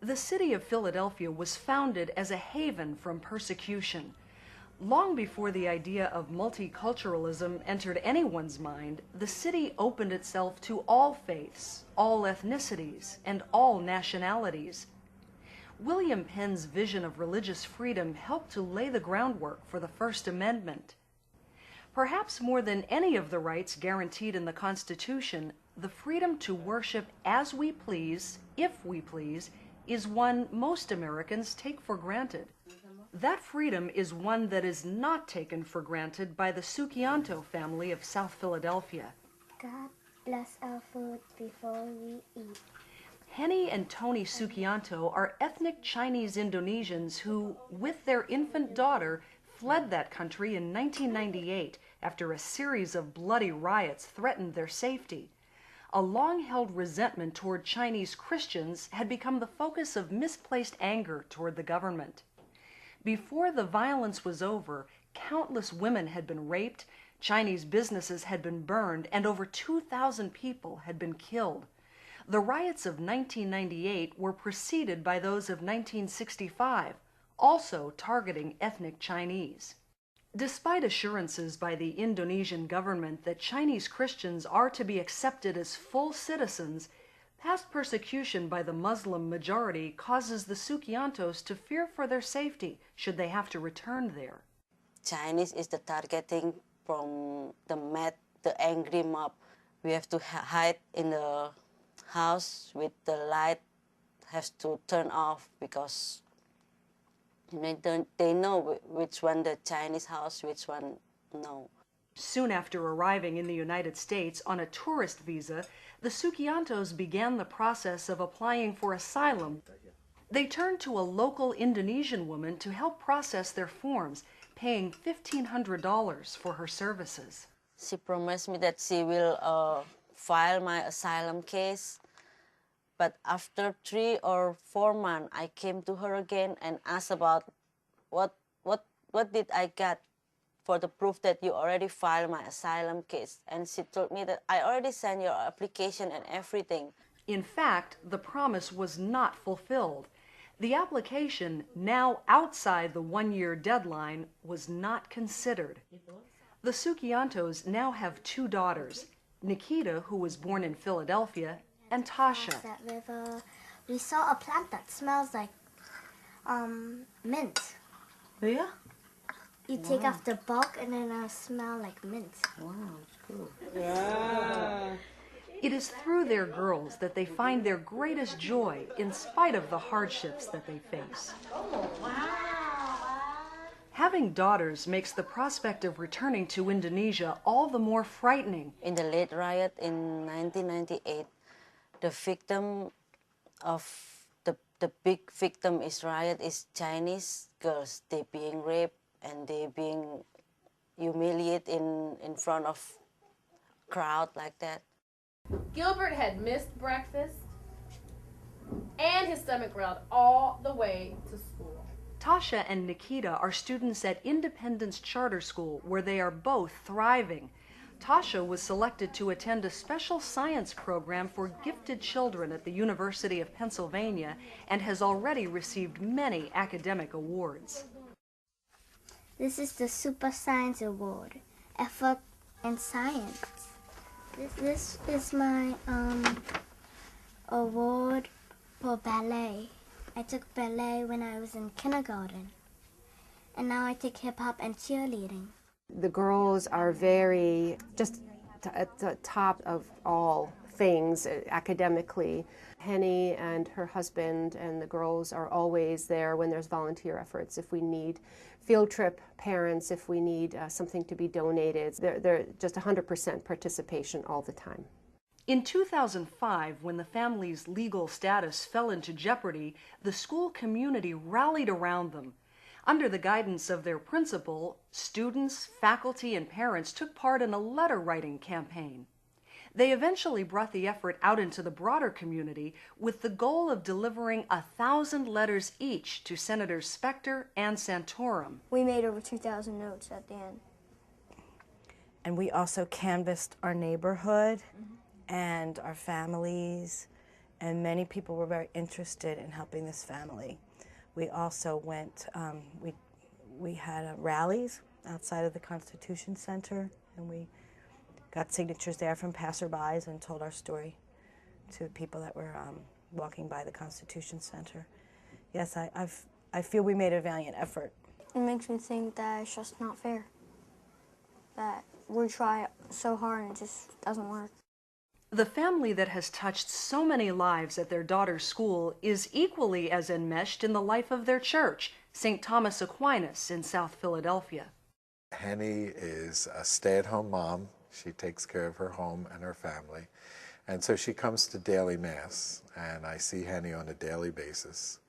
The city of Philadelphia was founded as a haven from persecution. Long before the idea of multiculturalism entered anyone's mind, the city opened itself to all faiths, all ethnicities, and all nationalities. William Penn's vision of religious freedom helped to lay the groundwork for the First Amendment. Perhaps more than any of the rights guaranteed in the Constitution, the freedom to worship as we please, if we please, is one most Americans take for granted. That freedom is one that is not taken for granted by the Sugiarto family of South Philadelphia. God bless our food before we eat. Henny and Tony Sugiarto are ethnic Chinese Indonesians who, with their infant daughter, fled that country in 1998 after a series of bloody riots threatened their safety. A long-held resentment toward Chinese Christians had become the focus of misplaced anger toward the government. Before the violence was over, countless women had been raped, Chinese businesses had been burned, and over 2,000 people had been killed. The riots of 1998 were preceded by those of 1965, also targeting ethnic Chinese. Despite assurances by the Indonesian government that Chinese Christians are to be accepted as full citizens, past persecution by the Muslim majority causes the Sugiartos to fear for their safety should they have to return there. Chinese is the targeting from the angry mob. We have to hide in the house with the light has to turn off because they know which one the Chinese house, which one no. Soon after arriving in the United States on a tourist visa, the Sugiartos began the process of applying for asylum. They turned to a local Indonesian woman to help process their forms, paying $1,500 for her services. She promised me that she will file my asylum case. But after 3 or 4 months, I came to her again and asked about what did I get for the proof that you already filed my asylum case. And she told me that I already sent your application and everything. In fact, the promise was not fulfilled. The application, now outside the 1-year deadline, was not considered. The Sugiartos now have 2 daughters, Nikita, who was born in Philadelphia, and Tasha. That river, we saw a plant that smells like mint. Yeah? You take off the bulk and then it'll smell like mint. Wow, it's cool. Yeah. It is through their girls that they find their greatest joy in spite of the hardships that they face. Oh, wow. Having daughters makes the prospect of returning to Indonesia all the more frightening. In the late riot in 1998, the victim of the big victim is riot is Chinese girls. They being raped and they being humiliated in front of crowd like that. Gilbert had missed breakfast and his stomach growled all the way to school. Tasha and Nikita are students at Independence Charter School, where they are both thriving. Tasha was selected to attend a special science program for gifted children at the University of Pennsylvania and has already received many academic awards. This is the Super Science Award, Effort in Science. This is my award for ballet. I took ballet when I was in kindergarten, and now I take hip-hop and cheerleading. The girls are very just at the top of all things academically. Henny and her husband and the girls are always there when there's volunteer efforts. If we need field trip parents, if we need something to be donated, they're just 100% participation all the time. In 2005, when the family's legal status fell into jeopardy, the school community rallied around them. Under the guidance of their principal, students, faculty, and parents took part in a letter-writing campaign. They eventually brought the effort out into the broader community with the goal of delivering 1,000 letters each to Senators Specter and Santorum. We made over 2,000 notes at the end. And we also canvassed our neighborhood and our families and many people were very interested in helping this family. We also went, we had rallies outside of the Constitution Center, and we got signatures there from passerbys and told our story to people that were walking by the Constitution Center. Yes, I feel we made a valiant effort. It makes me think that it's just not fair. That we try so hard and it just doesn't work. The family that has touched so many lives at their daughter's school is equally as enmeshed in the life of their church, St. Thomas Aquinas in South Philadelphia. Henny is a stay-at-home mom. She takes care of her home and her family. And so she comes to daily Mass, and I see Henny on a daily basis.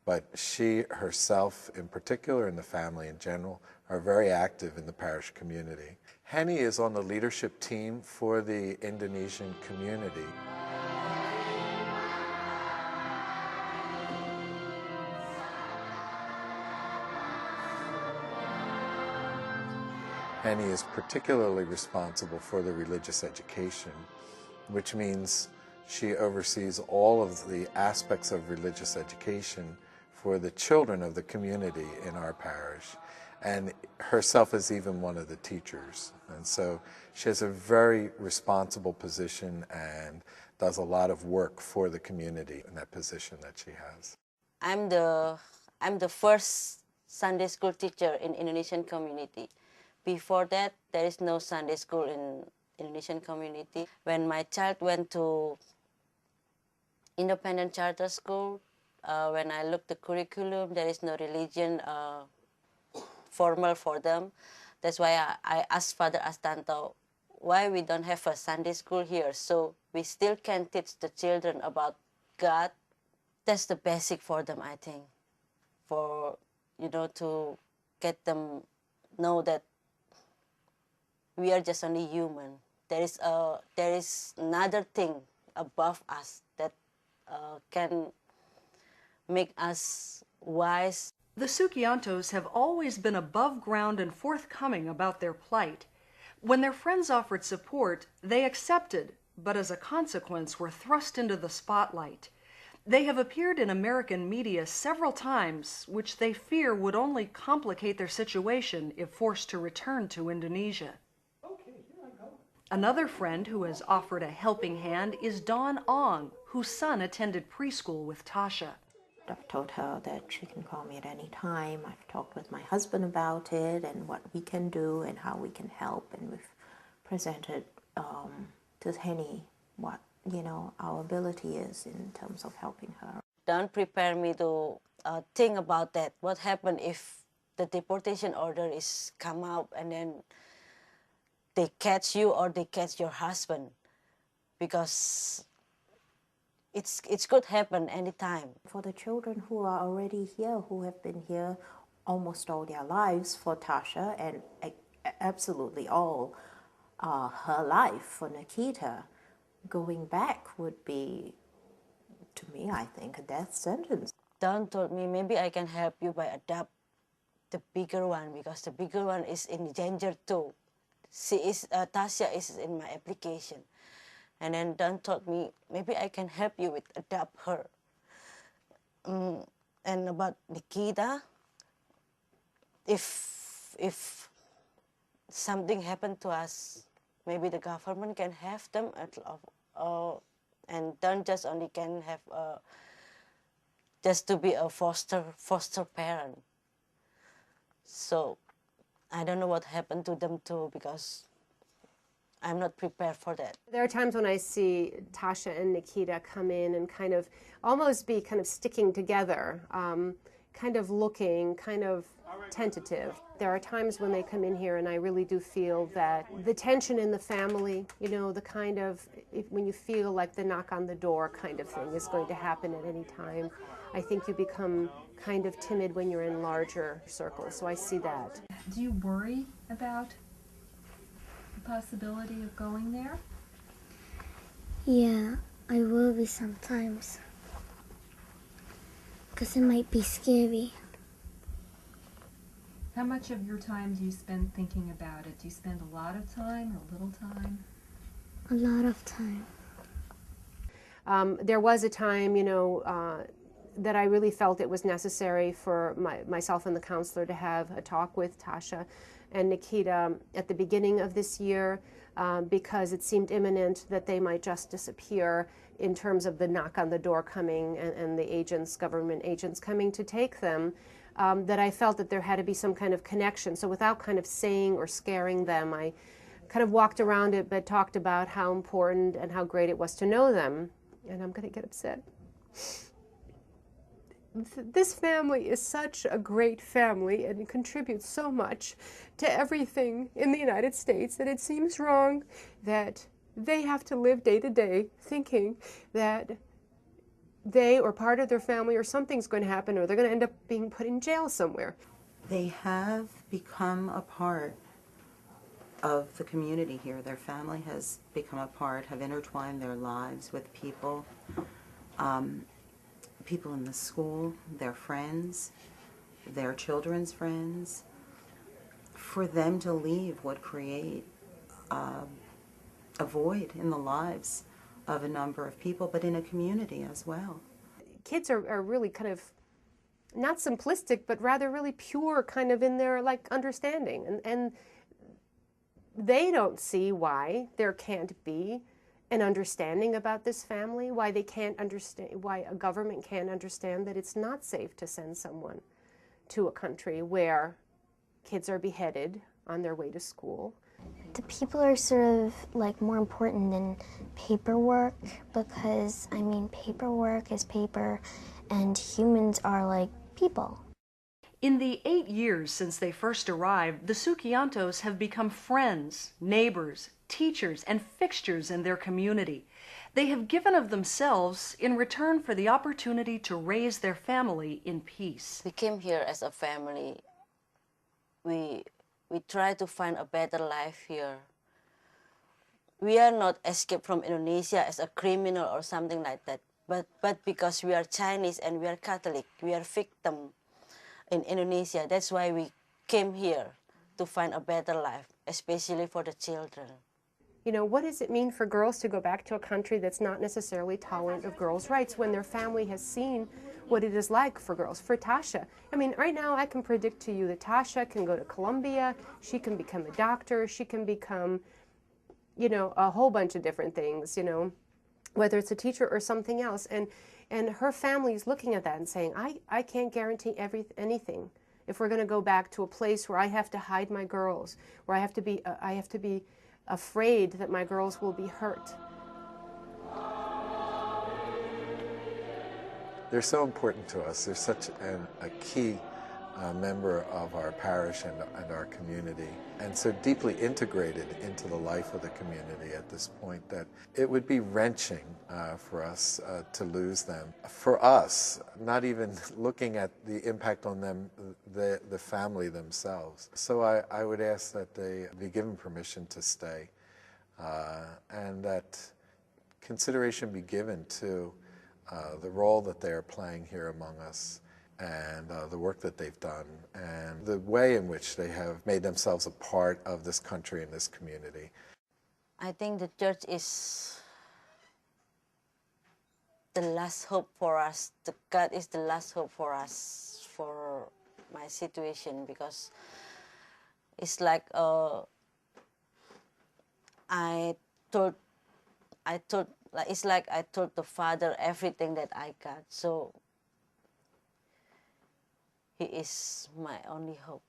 But she herself, in particular, and the family in general, are very active in the parish community. Henny is on the leadership team for the Indonesian community. Henny is particularly responsible for the religious education, which means she oversees all of the aspects of religious education for the children of the community in our parish, and herself is even one of the teachers. And so she has a very responsible position and does a lot of work for the community in that position that she has. I'm the first Sunday school teacher in Indonesian community. Before that, there is no Sunday school in Indonesian community. When my child went to independent charter school, when I looked the curriculum, there is no religion formal for them. That's why I asked Father Astanto, why we don't have a Sunday school here, so we still can teach the children about God. That's the basic for them, I think, for, you know, to get them know that we are just only human. There is another thing above us that can make us wise. The Sugiartos have always been above ground and forthcoming about their plight. When their friends offered support, they accepted, but as a consequence were thrust into the spotlight. They have appeared in American media several times, which they fear would only complicate their situation if forced to return to Indonesia. Another friend who has offered a helping hand is Dawn Ong, whose son attended preschool with Tasha. I've told her that she can call me at any time. I've talked with my husband about it and what we can do and how we can help. And we've presented to Henny what, you know, our ability is in terms of helping her. Don't prepare me to think about that. What happened if the deportation order is come out and then they catch you or they catch your husband? Because it could happen anytime. For the children who are already here, who have been here almost all their lives, for Tasha, and absolutely all her life for Nikita, going back would be, to me, I think, a death sentence. Don told me maybe I can help you by adopt the bigger one, because the bigger one is in danger too. Tasha is in my application. And then Don told me, maybe I can help you with adopt her. And about Nikita, if something happened to us, maybe the government can have them, and Don just only can have just to be a foster parent. So I don't know what happened to them too, because I'm not prepared for that. There are times when I see Tasha and Nikita come in and kind of almost be kind of sticking together, kind of looking, kind of tentative. There are times when they come in here and I really do feel that the tension in the family, you know, the kind of, when you feel like the knock on the door kind of thing is going to happen at any time, I think you become kind of timid when you're in larger circles, so I see that. Do you worry about possibility of going there? Yeah, I worry sometimes. Because it might be scary. How much of your time do you spend thinking about it? Do you spend a lot of time or little time? A lot of time. There was a time, that I really felt it was necessary for myself and the counselor to have a talk with Tasha and Nikita at the beginning of this year, because it seemed imminent that they might just disappear in terms of the knock on the door coming and the government agents coming to take them, that I felt that there had to be some kind of connection. So without kind of saying or scaring them, I kind of walked around it but talked about how important and how great it was to know them. And I'm going to get upset. This family is such a great family and contributes so much to everything in the United States that it seems wrong that they have to live day to day thinking that they or part of their family or something's going to happen or they're going to end up being put in jail somewhere. They have become a part of the community here. Their family has become a part, have intertwined their lives with people. People in the school, their friends, their children's friends. For them to leave would create a void in the lives of a number of people, but in a community as well. Kids are really kind of not simplistic, but rather really pure kind of in their understanding. And they don't see why there can't be an understanding about this family, why they can't understand, why a government can't understand that it's not safe to send someone to a country where kids are beheaded on their way to school. The people are sort of more important than paperwork, because paperwork is paper and humans are like people. In the 8 years since they first arrived, the Sugiartos have become friends, neighbors, teachers, and fixtures in their community. They have given of themselves in return for the opportunity to raise their family in peace. We came here as a family. We try to find a better life here. We are not escaped from Indonesia as a criminal or something like that, but because we are Chinese and we are Catholic, we are victim in Indonesia. That's why we came here, to find a better life, especially for the children. What does it mean for girls to go back to a country that's not necessarily tolerant of girls' rights when their family has seen what it is like for girls? For Tasha, right now I can predict to you that Tasha can go to Columbia, she can become a doctor, she can become, a whole bunch of different things, whether it's a teacher or something else. And her family's looking at that and saying, I can't guarantee anything if we're going to go back to a place where I have to hide my girls, where I have to be afraid that my girls will be hurt. They're so important to us. They're such a key member of our parish and our community, and so deeply integrated into the life of the community at this point that it would be wrenching for us to lose them. For us, not even looking at the impact on them, the family themselves. So I would ask that they be given permission to stay, and that consideration be given to the role that they are playing here among us, and the work that they've done, and the way in which they have made themselves a part of this country and this community. I think the church is the last hope for us. God is the last hope for us, for my situation, because it's like it's like I told the Father everything that I got. So He is my only hope.